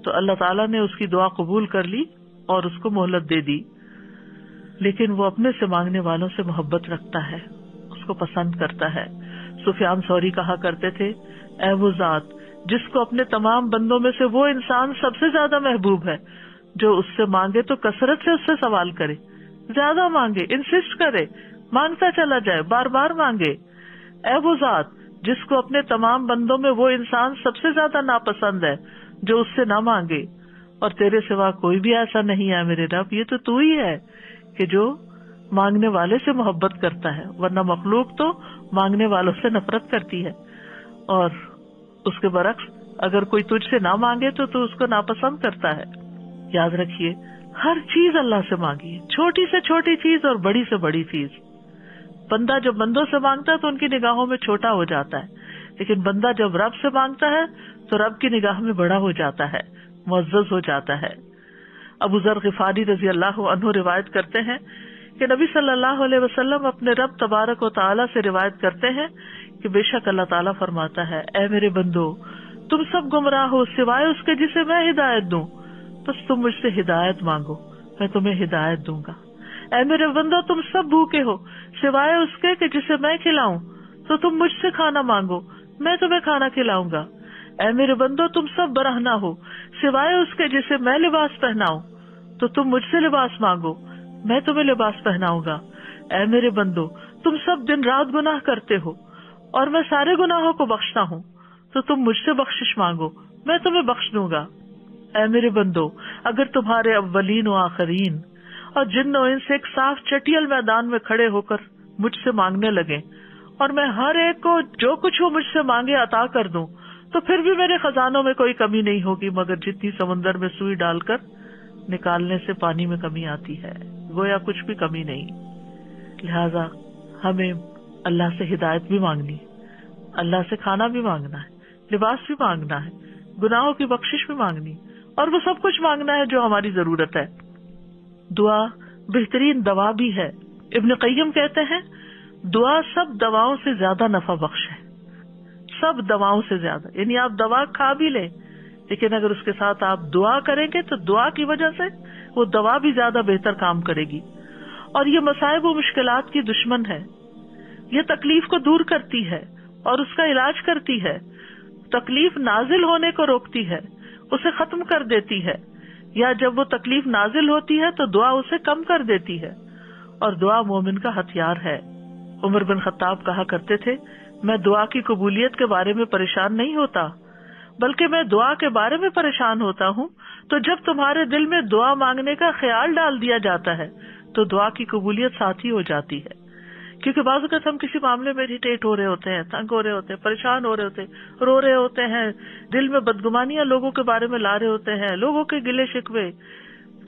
تو اللہ تعالیٰ نے اس کی دعا قبول کر لی اور اس کو مہلت دے دی. لیکن وہ اپنے سے مانگنے والوں سے محبت رکھتا ہے، اس کو پسند کرتا ہے. سفیان ثوری کہا کرتے تھے اے وہ ذات جس کو اپنے تمام بندوں میں سے وہ انسان سب سے زیادہ محبوب ہے جو اس سے مانگے تو کثرت سے اس سے سوال کرے، زیادہ مانگے، انسسٹ کرے، مانگتا چلا جائے، بار بار مانگے. اے وہ ذات جس کو اپنے تمام بندوں میں وہ انسان سب سے زیادہ ناپسند ہے جو اس سے نہ مانگے، اور تیرے سوا کوئی بھی ایسا نہیں ہے میرے رب، یہ تو ہی ہے کہ جو مانگنے والے سے محبت کرتا ہے، ورنہ مخلوق تو مانگنے والوں سے نفرت کرتی ہے. اور اس کے برعکس اگر کوئی تجھ سے نہ مانگے تو اس کو ناپسند کرتا ہے. یاد رکھیے ہر چیز اللہ سے مانگیے، چھوٹی سے چھوٹی چیز اور بڑی سے بڑی چیز. بندہ جب بندوں سے مانگتا ہے تو ان کی نگاہوں میں چھوٹا ہو جاتا ہے، لیکن بندہ جب رب سے مانگتا ہے تو رب کی نگاہ میں بڑا ہو جاتا ہے، معزز ہو جاتا ہے. ابو ذر غفاری رضی اللہ عنہ روایت کرتے ہیں کہ نبی صلی اللہ علیہ وسلم اپنے رب تبارک و تعالی سے روایت کرتے ہیں کہ بے شک اللہ تعالیٰ فرماتا ہے اے میرے بندو تم سب گمراہ ہو سوائے اس کے جسے میں ہدایت دوں، بس تم مجھ سے ہدایت مانگو میں تمہیں ہدایت دوں گا. اے میرے بندو تم سب بھوکے ہو سوائے اس کے کہ جسے میں کھلاؤں، تو تم مجھ سے کھانا مانگو میں تمہیں کھانا کھلاؤں گا. اے میرے بندو تم سب برہنہ ہو سوائے اس کے جسے میں لباس پہناؤں، تو تم مجھ سے لباس مانگو میں تمہیں لباس پہناؤں گا. اے میرے بندو تم سب دن رات گناہ کرتے ہو اور میں سارے گناہوں کو بخشتا ہوں، تو تم مجھ سے بخشش مانگو میں تمہیں بخش دوں گا. اے میرے بندو اگر تمہارے اولین و آخرین اور جن و انس ایک صاف چٹیل میدان میں کھڑے ہو کر مجھ سے مانگنے لگے اور میں ہر ایک کو جو کچھ وہ مجھ سے مانگے عطا کر دوں، تو پھر بھی میرے خزانوں میں کوئی کمی نہیں ہوگی مگر جتنی سمندر میں سوئی ڈال کر نکالنے سے پانی میں کمی آتی ہے، گویا کچھ بھی کمی نہیں. لہذا ہمیں اللہ سے ہدایت بھی مانگنی، اللہ سے کھانا بھی مانگنا ہے، لباس بھی مانگنا ہے، گناہوں کی بخشش بھی مانگنی، اور وہ سب کچھ مانگنا ہے جو ہماری ضرورت ہے. دعا بہترین دوا بھی ہے. ابن قیم کہتے ہیں دعا سب دواؤں سے زیادہ نفع بخش ہے، سب دواؤں سے زیادہ. یعنی آپ دوا کھا بھی لیں لیکن اگر اس کے ساتھ آپ دعا کریں گے تو دعا کی وجہ سے وہ دوا بھی زیادہ بہتر کام کرے گی. اور یہ مصائب و مشکلات کی دشمن ہے، یہ تکلیف کو دور کرتی ہے اور اس کا علاج کرتی ہے، تکلیف نازل ہونے کو روکتی ہے، اسے ختم کر دیتی ہے، یا جب وہ تکلیف نازل ہوتی ہے تو دعا اسے کم کر دیتی ہے، اور دعا مومن کا ہتھیار ہے. عمر بن خطاب کہا کرتے تھے میں دعا کی قبولیت کے بارے میں پریشان نہیں ہوتا بلکہ میں دعا کے بارے میں پریشان ہوتا ہوں. تو جب تمہارے دل میں دعا مانگنے کا خیال ڈال دیا جاتا ہے تو دعا کی قبولیت ساتھ ہی ہو جاتی ہے، کیونکہ بعض اوقات ہم کسی معاملے میں اریٹیٹ ہو رہے ہوتے ہیں، تنگ ہو رہے ہوتے ہیں، پریشان ہو رہے ہوتے ہیں، رو رہے ہوتے ہیں، دل میں بدگمانیاں لوگوں کے بارے میں لا رہے ہوتے ہیں، لوگوں کے گلے شکوے.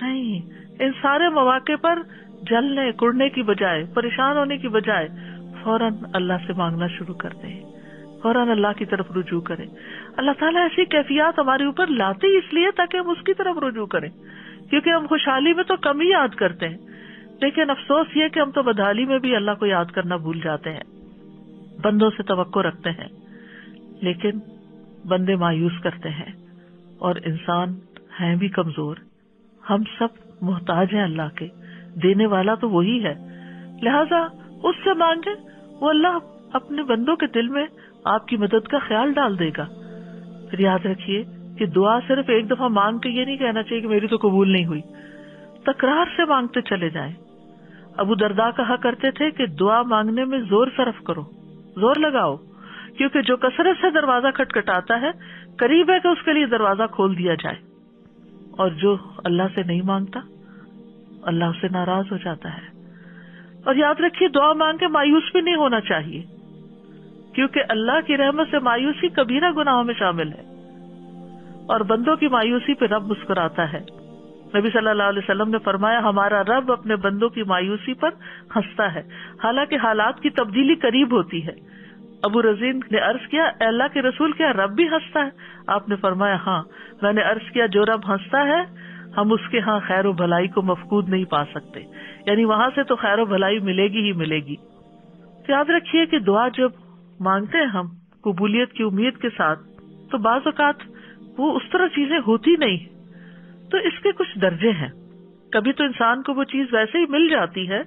نہیں، ان سارے مواقع پر جلنے کڑنے کی بجائے، پریشان ہونے کی بجائے فوراً اللہ سے مانگنا شروع کر دیں، فوراً اللہ کی طرف رجوع کریں. اللہ تعالیٰ ایسی کیفیات ہمارے اوپر لاتے ہی اس لیے تاکہ ہم اس کی طرف رجوع کریں، کیونکہ ہم خوشحالی میں تو کم ہی یاد کرتے ہیں، لیکن افسوس یہ کہ ہم تو بدحالی میں بھی اللہ کو یاد کرنا بھول جاتے ہیں. بندوں سے توقع رکھتے ہیں لیکن بندے مایوس کرتے ہیں، اور انسان ہیں بھی کمزور. ہم سب محتاج ہیں اللہ کے، دینے والا تو وہی ہے، لہذا اس سے مانگے، وہ اللہ اپنے بندوں کے دل میں آپ کی مدد کا خیال ڈال دے گا. پھر یاد رکھیے کہ دعا صرف ایک دفعہ مانگ کے یہ نہیں کہنا چاہیے کہ میری تو قبول نہیں ہوئی، تکرار سے مانگتے چلے جائیں. ابو درداء کہا کرتے تھے کہ دعا مانگنے میں زور صرف کرو، زور لگاؤ، کیونکہ جو کثرت سے دروازہ کھٹکھٹاتا ہے قریب ہے کہ اس کے لیے دروازہ کھول دیا جائے، اور جو اللہ سے نہیں مانگتا اللہ اس سے ناراض ہو جاتا ہے. اور یاد رکھیے دعا مانگ کے مایوس بھی نہیں ہونا چاہیے، کیونکہ اللہ کی رحمت سے مایوسی کبیرہ گناہوں میں شامل ہے، اور بندوں کی مایوسی پہ رب مسکراتا ہے. نبی صلی اللہ علیہ وسلم نے فرمایا ہمارا رب اپنے بندوں کی مایوسی پر ہنستا ہے، حالانکہ حالات کی تبدیلی قریب ہوتی ہے. ابو رزین نے عرض کیا اے اللہ کے رسول کیا رب بھی ہنستا ہے؟ آپ نے فرمایا ہاں. میں نے عرض کیا جو رب ہنستا ہے ہم اس کے ہاں خیر و بھلائی کو مفقود نہیں پا سکتے، یعنی وہاں سے تو خیر و بھلائی ملے گی ہی ملے گی. یاد رکھیے کہ دعا جب مانگتے ہیں ہم قبولیت کی امید کے ساتھ، تو بعض اوقات وہ اس طرح چیزیں ہوتی نہیں، تو اس کے کچھ درجے ہیں. کبھی تو انسان کو وہ چیز ویسے ہی مل جاتی ہے،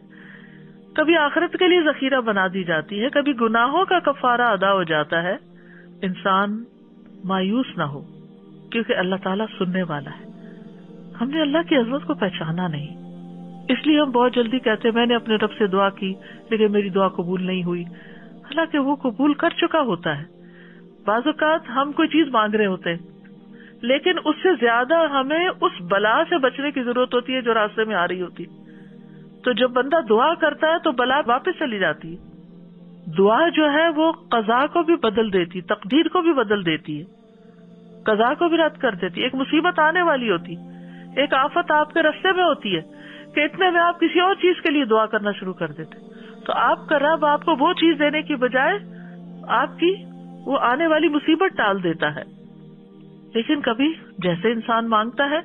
کبھی آخرت کے لیے ذخیرہ بنا دی جاتی ہے، کبھی گناہوں کا کفارہ ادا ہو جاتا ہے. انسان مایوس نہ ہو، کیونکہ اللہ تعالیٰ سننے والا ہے. ہم نے اللہ کی عظمت کو پہچانا نہیں، اس لیے ہم بہت جلدی کہتے ہیں میں نے اپنے رب سے دعا کی لیکن میری دعا قبول نہیں ہوئی، حالانکہ وہ قبول کر چکا ہوتا ہے. بعض اوقات ہم کوئی چیز مانگ رہے ہوتے ہیں لیکن اس سے زیادہ ہمیں اس بلا سے بچنے کی ضرورت ہوتی ہے جو راستے میں آ رہی ہوتی. تو جب بندہ دعا کرتا ہے تو بلا واپس چلی جاتی ہے. دعا جو ہے وہ قضا کو بھی بدل دیتی، تقدیر کو بھی بدل دیتی ہے، قضا کو بھی رد کر دیتی. ایک مصیبت آنے والی ہوتی، ایک آفت آپ کے راستے میں ہوتی ہے کہ اتنے میں آپ کسی اور چیز کے لیے دعا کرنا شروع کر دیتے، تو آپ کا رب آپ کو وہ چیز دینے کی بجائے آپ کی وہ آنے والی مصیبت ٹال دیتا ہے. لیکن کبھی جیسے انسان مانگتا ہے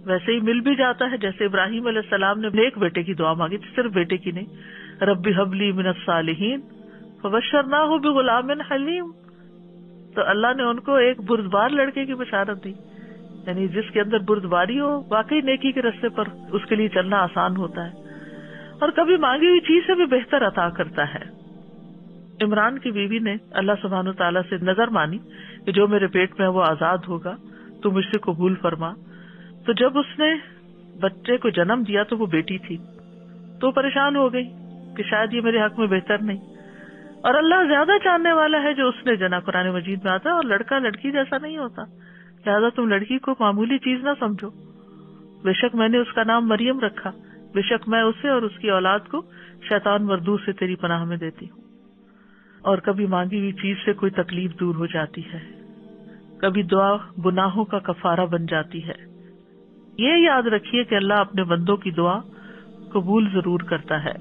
ویسے ہی مل بھی جاتا ہے. جیسے ابراہیم علیہ السلام نے ایک بیٹے کی دعا مانگی تھی، صرف بیٹے کی نہیں، رب ہب لی من الصالحین فبشرناہ بغلام حلیم. تو اللہ نے ان کو ایک بردبار لڑکے کی بشارت دی، یعنی جس کے اندر بردباری ہو، واقعی نیکی کے راستے پر اس کے لیے چلنا آسان ہوتا ہے. اور کبھی مانگی ہوئی چیز سے بھی بہتر عطا کرتا ہے. عمران کی بیوی نے اللہ سبحانہ تعالیٰ سے نظر مانی کہ جو میرے پیٹ میں ہے وہ آزاد ہوگا، تو مجھ سے قبول فرما. تو جب اس نے بچے کو جنم دیا تو وہ بیٹی تھی، تو پریشان ہو گئی کہ شاید یہ میرے حق میں بہتر نہیں. اور اللہ زیادہ جاننے والا ہے جو اس نے جنا. قرآن مجید میں آتا ہے اور لڑکا لڑکی جیسا نہیں ہوتا، لہٰذا تم لڑکی کو معمولی چیز نہ سمجھو. بے شک میں نے اس کا نام مریم رکھا، بے شک میں اسے اور اس کی اولاد کو شیطان مردود سے تیری پناہ میں دیتی ہوں. اور کبھی مانگی ہوئی چیز سے کوئی تکلیف دور ہو جاتی ہے، کبھی دعا گناہوں کا کفارہ بن جاتی ہے. یہ یاد رکھیے کہ اللہ اپنے بندوں کی دعا قبول ضرور کرتا ہے،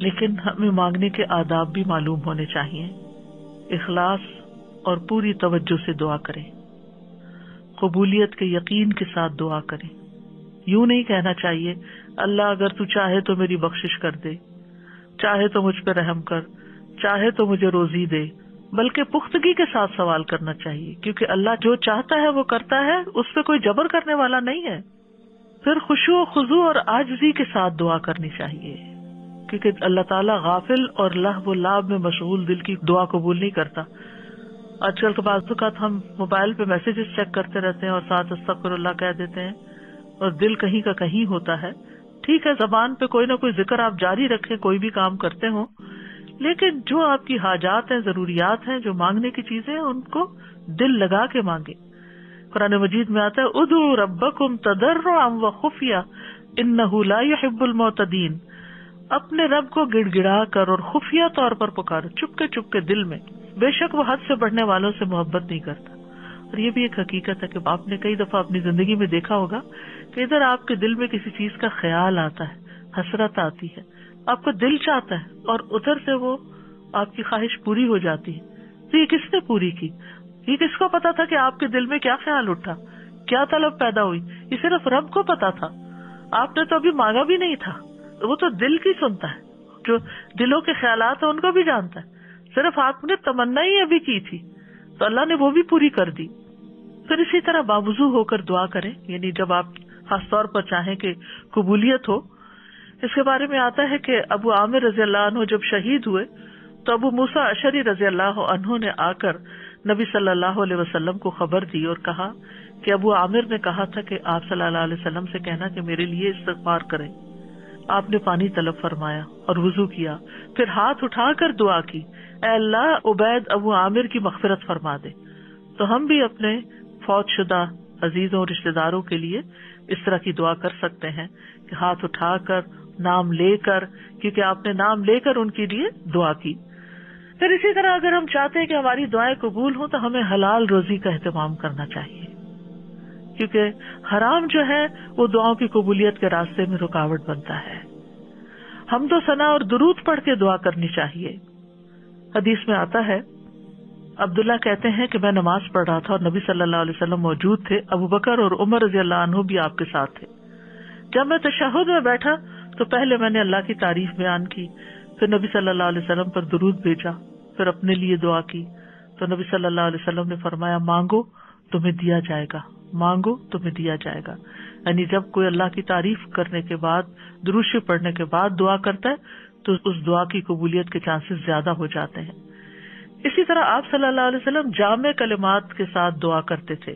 لیکن ہمیں مانگنے کے آداب بھی معلوم ہونے چاہیے. اخلاص اور پوری توجہ سے دعا کریں، قبولیت کے یقین کے ساتھ دعا کریں. یوں نہیں کہنا چاہیے اللہ اگر تو چاہے تو میری بخشش کر دے، چاہے تو مجھ پہ رحم کر، چاہے تو مجھے روزی دے، بلکہ پختگی کے ساتھ سوال کرنا چاہیے، کیونکہ اللہ جو چاہتا ہے وہ کرتا ہے، اس پہ کوئی جبر کرنے والا نہیں ہے. پھر خشوع و خضوع اور عاجزی کے ساتھ دعا کرنی چاہیے، کیونکہ اللہ تعالیٰ غافل اور لہو و لعب میں مشغول دل کی دعا قبول نہیں کرتا. آج کل کے بعض اوقات ہم موبائل پہ میسیجز چیک کرتے رہتے ہیں اور ساتھ استغفر اللہ کہہ دیتے ہیں اور دل کہیں کا کہیں ہوتا ہے. ٹھیک ہے زبان پہ کوئی نہ کوئی ذکر آپ جاری رکھیں کوئی بھی کام کرتے ہوں، لیکن جو آپ کی حاجات ہیں، ضروریات ہیں، جو مانگنے کی چیزیں ہیں، ان کو دل لگا کے مانگیں. قرآن مجید میں آتا ہے ادعوا ربکم تضرعا وخفیا انہ لا يحب المعتدین. اپنے رب کو گڑ گڑا کر اور خفیہ طور پر پکارو، چپ کے دل میں. بے شک وہ حد سے بڑھنے والوں سے محبت نہیں کرتا. اور یہ بھی ایک حقیقت ہے کہ آپ نے کئی دفعہ اپنی زندگی میں دیکھا ہوگا کہ ادھر آپ کے دل میں کسی چیز کا خیال آتا ہے، حسرت آتی ہے، آپ کا دل چاہتا ہے، اور ادھر سے وہ آپ کی خواہش پوری ہو جاتی ہے. تو یہ کس نے پوری کی؟ یہ کس کو پتا تھا کہ آپ کے دل میں کیا خیال اٹھا، کیا طلب پیدا ہوئی؟ یہ صرف رب کو پتا تھا. آپ نے تو ابھی مانگا بھی نہیں تھا. وہ تو دل کی سنتا ہے، جو دلوں کے خیالات ہیں ان کو بھی جانتا ہے. صرف آپ نے تمنا ہی ابھی کی تھی تو اللہ نے وہ بھی پوری کر دی. پھر اسی طرح باوضو ہو کر دعا کریں، یعنی جب آپ خاص طور پر چاہیں کہ قبولیت ہو. اس کے بارے میں آتا ہے کہ ابو عامر رضی اللہ عنہ جب شہید ہوئے تو ابو موسیٰ اشعری رضی اللہ عنہ نے آ کر نبی صلی اللہ علیہ وسلم کو خبر دی اور کہا کہ ابو عامر نے کہا تھا کہ آپ صلی اللہ علیہ وسلم سے کہنا کہ میرے لیے استغفار کریں. آپ نے پانی طلب فرمایا اور وضو کیا، پھر ہاتھ اٹھا کر دعا کی، اے اللہ عبید ابو عامر کی مغفرت فرما دے. تو ہم بھی اپنے فوت شدہ عزیزوں اور رشتے داروں کے لیے اس طرح کی دعا کر سکتے ہیں کہ ہاتھ اٹھا کر، نام لے کر، کیونکہ آپ نے نام لے کر ان کے لیے دعا کی. پھر اسی طرح اگر ہم چاہتے ہیں کہ ہماری دعائیں قبول ہوں تو ہمیں حلال روزی کا اہتمام کرنا چاہیے، کیونکہ حرام جو ہے وہ دعاؤں کی قبولیت کے راستے میں رکاوٹ بنتا ہے. حمد و ثنا اور درود پڑھ کے دعا کرنی چاہیے. حدیث میں آتا ہے، عبداللہ کہتے ہیں کہ میں نماز پڑھ رہا تھا اور نبی صلی اللہ علیہ وسلم موجود تھے. ابو بکر اور عمر رضی اللہ عنہ بھی آپ کے ساتھ تھے. جب میں تشہد میں بیٹھا تو پہلے میں نے اللہ کی تعریف بیان کی، پھر نبی صلی اللہ علیہ وسلم پر درود بھیجا، پھر اپنے لیے دعا کی. تو نبی صلی اللہ علیہ وسلم نے فرمایا، مانگو تمہیں دیا جائے گا، مانگو تمہیں دیا جائے گا. یعنی جب کوئی اللہ کی تعریف کرنے کے بعد، درود شریف پڑھنے کے بعد دعا کرتا ہے تو اس دعا کی قبولیت کے چانسز زیادہ ہو جاتے ہیں. اسی طرح آپ صلی اللہ علیہ وسلم جامع کلمات کے ساتھ دعا کرتے تھے،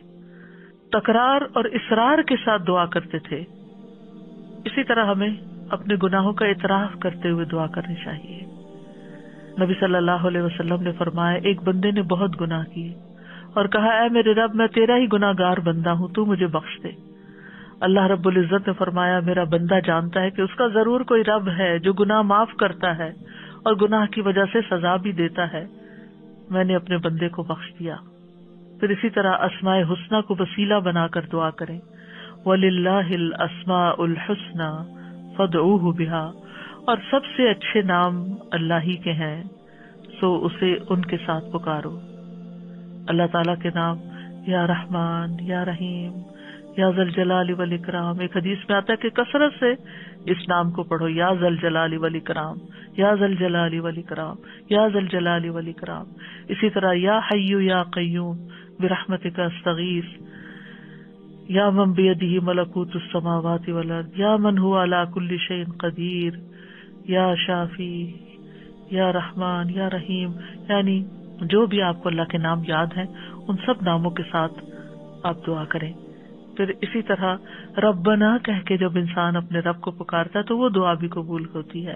تکرار اور اصرار کے ساتھ دعا کرتے تھے. اسی طرح ہمیں اپنے گناہوں کا اعتراف کرتے ہوئے دعا کرنی چاہیے. نبی صلی اللہ علیہ وسلم نے فرمایا، ایک بندے نے بہت گناہ کیے اور کہا، اے میرے رب میں تیرا ہی گناہ گار بندہ ہوں، تو مجھے بخش دے. اللہ رب العزت نے فرمایا، میرا بندہ جانتا ہے کہ اس کا ضرور کوئی رب ہے جو گناہ معاف کرتا ہے اور گناہ کی وجہ سے سزا بھی دیتا ہے. میں نے اپنے بندے کو بخش دیا. پھر اسی طرح اسماء حسنی کو وسیلہ بنا کر دعا کریں. وَلِلَّهِ الْأَسْمَاءُ الْحُسْنَى فَادْعُوهُ بِهَا، اور سب سے اچھے نام اللہ ہی کے ہیں، سو اسے ان کے ساتھ پکارو. اللہ تعالیٰ کے نام یا رحمان، یا رحیم، یا ذی الجلال والاکرام. ایک حدیث میں آتا ہے کہ کثرت سے اس نام کو پڑھو، یا ذی الجلال والاکرام، یا ذی الجلال والاکرام، یا ذی الجلال والاکرام. اسی طرح یا حی یا قیوم برحمتک استغیث، یا من بیدہ ملکوت السماوات والارض، یا من هو علی کل شیء قدیر، یا شافی، یا رحمان، یا رحیم. یعنی جو بھی آپ کو اللہ کے نام یاد ہیں ان سب ناموں کے ساتھ آپ دعا کریں. پھر اسی طرح ربنا کہہ کے جب انسان اپنے رب کو پکارتا ہے تو وہ دعا بھی قبول ہوتی ہے.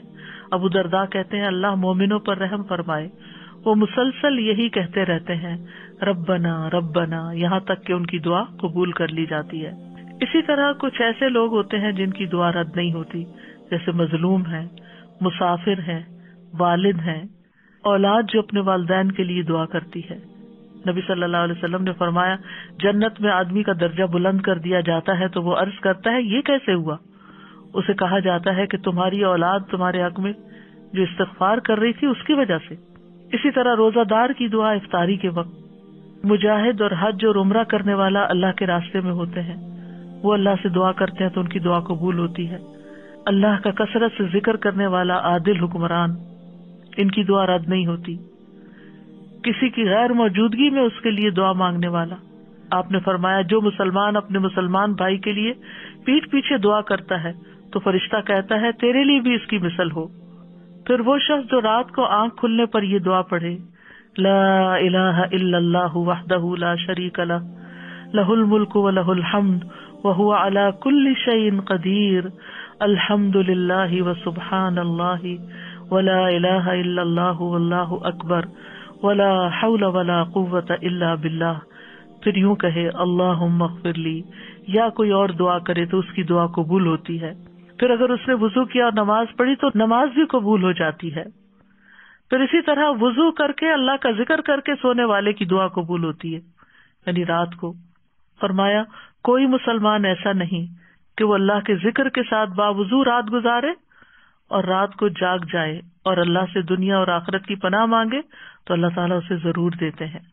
ابو درداء کہتے ہیں، اللہ مومنوں پر رحم فرمائے، وہ مسلسل یہی کہتے رہتے ہیں ربنا ربنا، یہاں تک کہ ان کی دعا قبول کر لی جاتی ہے. اسی طرح کچھ ایسے لوگ ہوتے ہیں جن کی دعا رد نہیں ہوتی، جیسے مظلوم ہیں، مسافر ہیں، والد ہیں، اولاد جو اپنے والدین کے لیے دعا کرتی ہے. نبی صلی اللہ علیہ وسلم نے فرمایا، جنت میں آدمی کا درجہ بلند کر دیا جاتا ہے تو وہ عرض کرتا ہے، یہ کیسے ہوا؟ اسے کہا جاتا ہے کہ تمہاری اولاد تمہارے حق میں جو استغفار کر رہی تھی اس کی وجہ سے. اسی طرح روزہ دار کی دعا افطاری کے وقت. مجاہد اور حج اور عمرہ کرنے والا اللہ کے راستے میں ہوتے ہیں، وہ اللہ سے دعا کرتے ہیں تو ان کی دعا قبول ہوتی ہے. اللہ کا کثرت سے ذکر کرنے والا عادل حکمران، ان کی دعا رد نہیں ہوتی. کسی کی غیر موجودگی میں اس کے لیے دعا مانگنے والا، آپ نے فرمایا جو مسلمان اپنے مسلمان بھائی کے لیے پیٹھ پیچھے دعا کرتا ہے تو فرشتہ کہتا ہے تیرے لیے بھی اس کی مثل ہو. پھر وہ شخص جو رات کو آنکھ کھلنے پر یہ دعا پڑھے، لا الہ الا اللہ وحدہ لا شریک لہ، لہ الملک ولہ الحمد وہو علی کل شیء قدیر، الحمد للہ وسبحان اللہ ولا الہ الا اللہ واللہ اکبر ولا حول ولا قوة الا باللہ. پھر یوں کہے اللہم اغفر لی، یا کوئی اور دعا کرے تو اس کی دعا قبول ہوتی ہے. پھر اگر اس نے وضو کیا اور نماز پڑھی تو نماز بھی قبول ہو جاتی ہے. پھر اسی طرح وضو کر کے اللہ کا ذکر کر کے سونے والے کی دعا قبول ہوتی ہے، یعنی رات کو. فرمایا کوئی مسلمان ایسا نہیں کہ وہ اللہ کے ذکر کے ساتھ باوضو رات گزارے اور رات کو جاگ جائے اور اللہ سے دنیا اور آخرت کی پناہ مانگے تو اللہ تعالیٰ اسے ضرور دیتے ہیں.